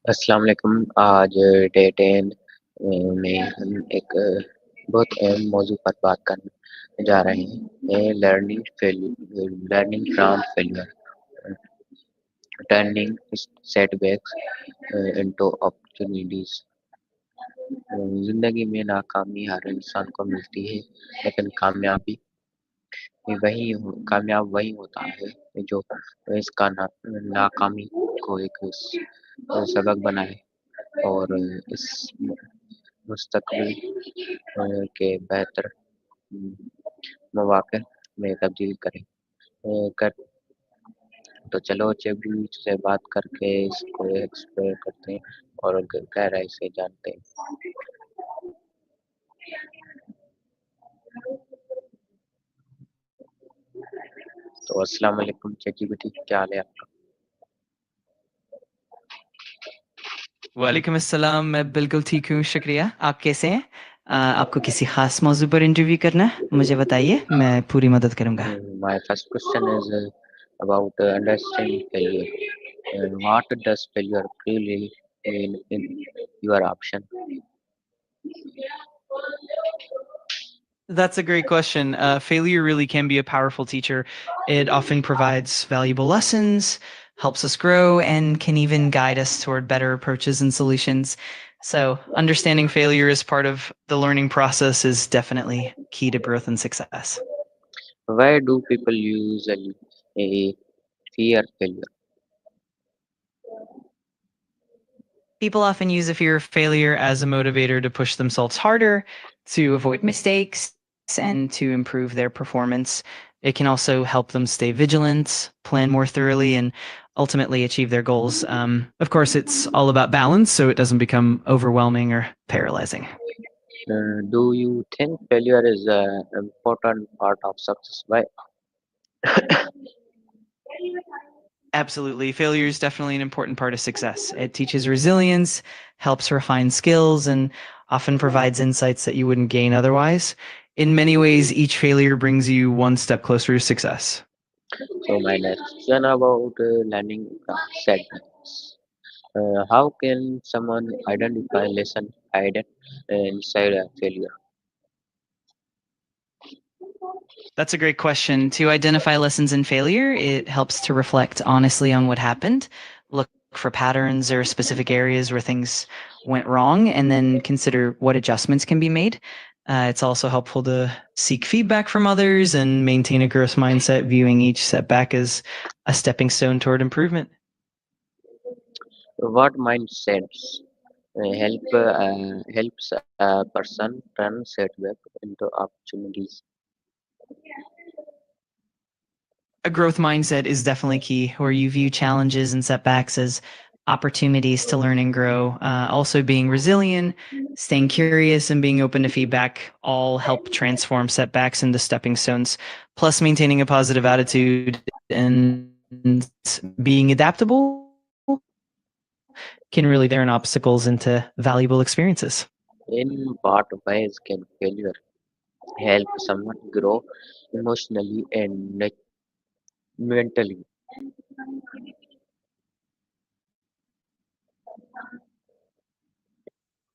अस्सलाम वालेकुम। आज डे 10 में हम एक बहुत अहम मौजू पर बात करने जा रहे हैं। Learning from failure, turning setbacks into opportunities. जिंदगी में नाकामी हर इंसान को मिलती है, लेकिन कामयाब वही होता है जो इसका नाकामी को एक सबक बनाए और इस मुस्तकबिल के बेहतर मौक़े में तब्दील कर। तो चलो ChatGPT से बात करके इसको एक्सप्लोर करते हैं और गहराई से जानते हैं। तो अस्सलाम वालेकुम ChatGPT, क्या हाल है आपका? वालेकुम अस्सलाम। मैं बिल्कुल ठीक हूँ, शुक्रिया। आप कैसे हैं? आपको किसी ख़ास मौज़ू पर इंटरव्यू करना है? मुझे बताइए, मैं पूरी मदद करूँगा। My first question is about understanding failure. What does failure really mean in your option? That's a great question. Failure really can be a powerful teacher. It often provides valuable lessons, helps us grow, and can even guide us toward better approaches and solutions. So, understanding failure as part of the learning process is definitely key to growth and success. Why do people usually fear failure? People often use a fear of failure as a motivator to push themselves harder, to avoid mistakes, and to improve their performance. It can also help them stay vigilant, plan more thoroughly, and ultimately achieve their goals. Of course, it's all about balance, so it doesn't become overwhelming or paralyzing. Do you think failure is an important part of success? Why? Absolutely. Failure is definitely an important part of success. It teaches resilience, helps refine skills, and often provides insights that you wouldn't gain otherwise. In many ways, each failure brings you one step closer to success. So my next question about learning from setbacks. How can someone identify lesson hidden inside a failure? That's a great question. To identify lessons in failure, it helps to reflect honestly on what happened, look for patterns or specific areas where things went wrong, and then consider what adjustments can be made. It's also helpful to seek feedback from others and maintain a growth mindset, viewing each setback as a stepping stone toward improvement. What mindsets helps a person turn setback into opportunities? A growth mindset is definitely key, where you view challenges and setbacks as opportunities to learn and grow. Also, being resilient, staying curious, and being open to feedback all help transform setbacks into stepping stones. Plus, maintaining a positive attitude and being adaptable can really turn obstacles into valuable experiences. In what ways can failure help someone grow emotionally and mentally?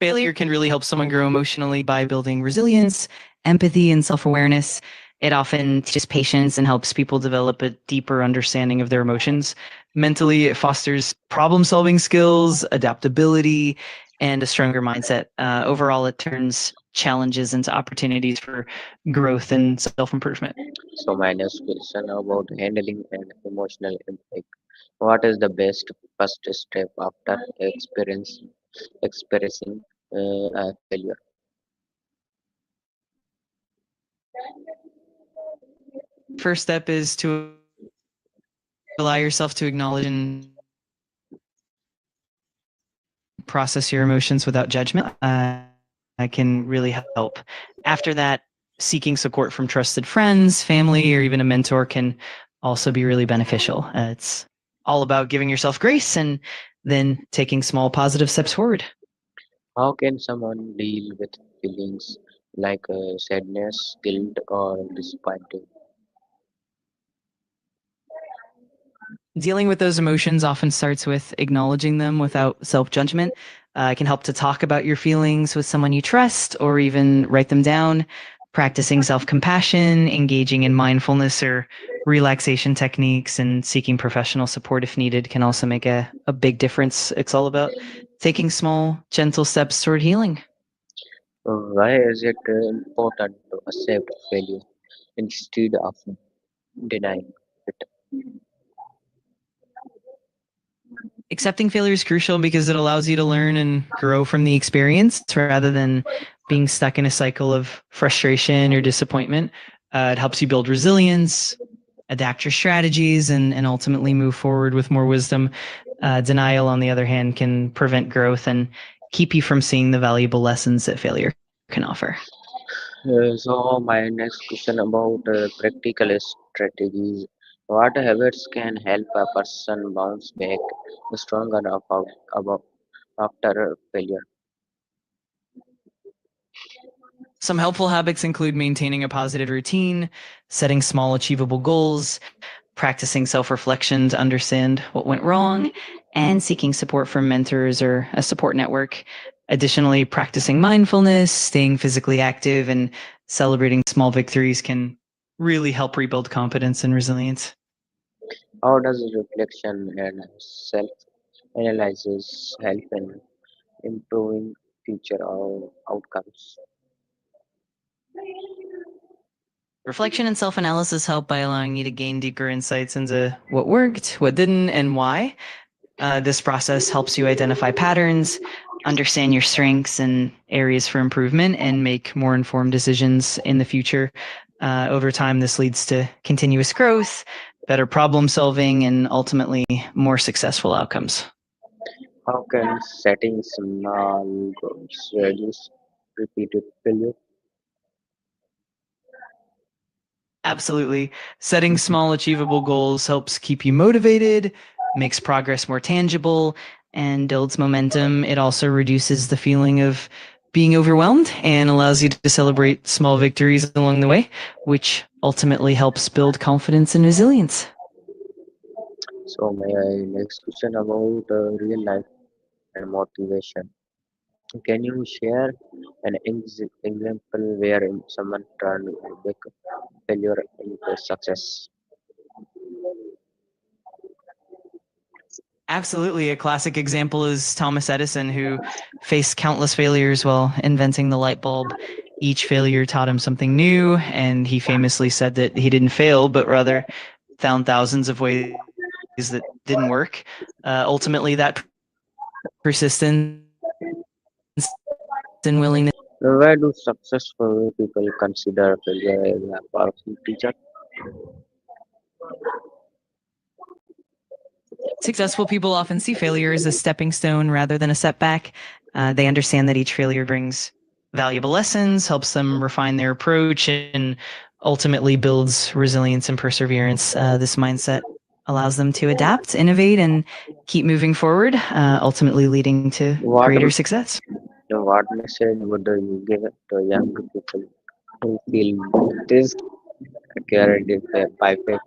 Failure can really help someone grow emotionally by building resilience, empathy, and self awareness. It often teaches patience and helps people develop a deeper understanding of their emotions. Mentally, it fosters problem solving skills, adaptability, and a stronger mindset. Overall, it turns challenges into opportunities for growth and self improvement. So my next question about handling an emotional impact. What is the best first step after experiencing a failure? First step is to allow yourself to acknowledge and process your emotions without judgment. Can really help. After that, seeking support from trusted friends, family, or even a mentor can also be really beneficial. It's all about giving yourself grace and then taking small positive steps forward. How can someone deal with feelings like sadness, guilt, or disappointment? Dealing with those emotions often starts with acknowledging them without self judgment. It can help to talk about your feelings with someone you trust or even write them down. Practicing self compassion, engaging in mindfulness or relaxation techniques, and seeking professional support if needed can also make a big difference. It's all about taking small, gentle steps toward healing. Why is it important to accept failure instead of denying it? Accepting failure is crucial because it allows you to learn and grow from the experience rather than being stuck in a cycle of frustration or disappointment. It helps you build resilience, adapt your strategies, and ultimately move forward with more wisdom. Denial, on the other hand, can prevent growth and keep you from seeing the valuable lessons that failure can offer. So my next question about practical strategies. What habits can help a person bounce back stronger about after failure? Some helpful habits include maintaining a positive routine, setting small, achievable goals, practicing self reflection to understand what went wrong, and seeking support from mentors or a support network. Additionally, practicing mindfulness, staying physically active, and celebrating small victories can really help rebuild confidence and resilience. How does reflection and self-analysis help in improving future outcomes? Reflection and self analysis help by allowing you to gain deeper insights into what worked, what didn't, and why. This process helps you identify patterns, understand your strengths and areas for improvement, and make more informed decisions in the future. Over time, this leads to continuous growth, better problem solving, and ultimately more successful outcomes. How can setting small goals reduce repeated failure? Absolutely. Setting small, achievable goals helps keep you motivated, makes progress more tangible, and builds momentum. It also reduces the feeling of being overwhelmed and allows you to celebrate small victories along the way, which ultimately helps build confidence and resilience. So my next question about real life and motivation. Can you share an example where someone turned big failure into success? Absolutely. A classic example is Thomas Edison, who faced countless failures while inventing the light bulb. Each failure taught him something new, and he famously said that he didn't fail, but rather found thousands of ways that didn't work. Ultimately, that persistence and willingness to learn and Why do successful people consider failure as a powerful teacher? successful people often see failure as a stepping stone rather than a setback. They understand that each failure brings valuable lessons, helps them refine their approach, and ultimately builds resilience and perseverance. This mindset allows them to adapt, innovate, and keep moving forward, ultimately leading to What greater success. what message would you give to young people who feel discouraged by failure?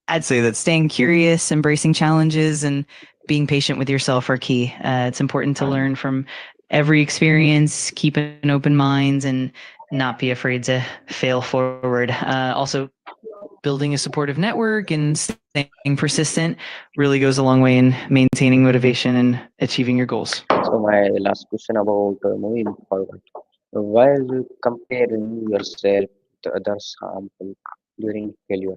I'd say that staying curious, embracing challenges, and being patient with yourself are key. It's important to learn from every experience, keep an open mind, and not be afraid to fail forward. Also, building a supportive network and staying persistent really goes a long way in maintaining motivation and achieving your goals. So my last question about moving forward. Why is comparing yourself to others harmful during failure?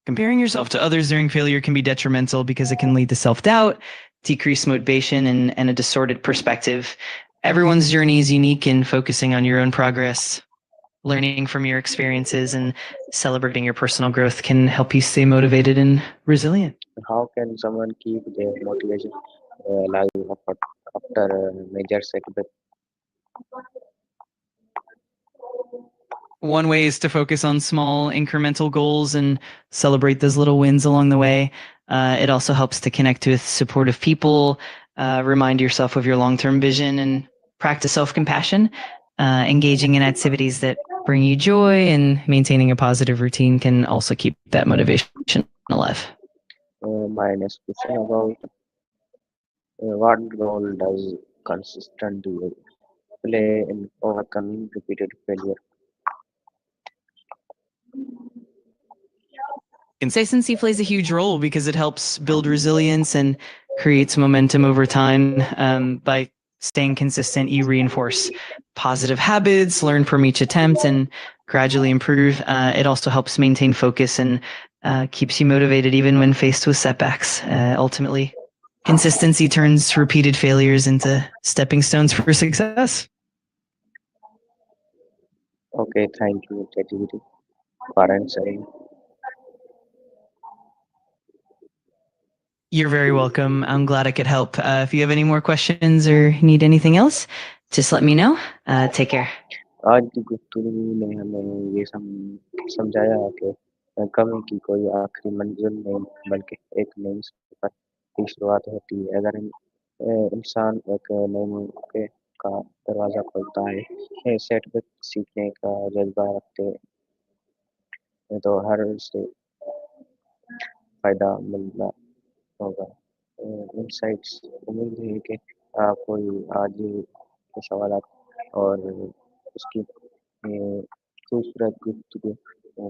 Comparing yourself to others during failure can be detrimental because it can lead to self doubt, decreased motivation, and a distorted perspective. Everyone's journey is unique, and focusing on your own progress, learning from your experiences, and celebrating your personal growth can help you stay motivated and resilient. How can someone keep their motivation alive after a major setback? One way is to focus on small incremental goals and celebrate those little wins along the way. It also helps to connect with supportive people, remind yourself of your long term vision, and practice self compassion. Engaging in activities that bring you joy and maintaining a positive routine can also keep that motivation alive. My next question about what role does consistency play in overcoming repeated failure? Consistency plays a huge role because it helps build resilience and creates momentum over time. By staying consistent, you reinforce positive habits, learn from each attempt, and gradually improve. It also helps maintain focus and keeps you motivated even when faced with setbacks. Ultimately, consistency turns repeated failures into stepping stones for success. Okay, thank you, ChatGPT, for answering. You're very welcome. I'm glad I could help. If you have any more questions or need anything else, just let me know. Take care. आज की गुफ्तगू ने हमें ये समझाया कि कमी की कोई आखिरी मंजिल नहीं बल्कि एक नई सफर की शुरुआत होती है। अगर इंसान एक नए मौके का दरवाज़ा खोलता है, सेटबैक सीखने का जज्बा रखते हैं तो हर उससे फ़ायदा मिलना होगा। इनसाइट्स उम्मीद है कि आपको आज के सवालात और उसकी खूबसूरत गुफ्तगू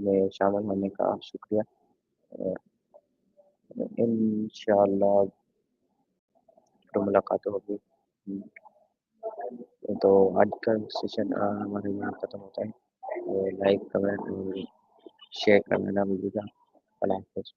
में शामिल होने का शुक्रिया। अ, इंशाअल्लाह फिर मुलाकात होगी। तो आज का सेशन हमारे यहाँ ख़त्म होता है। लाइक, कमेंट और शेयर करना ना भूलिएगा। अल्लाह हाफ़िज़।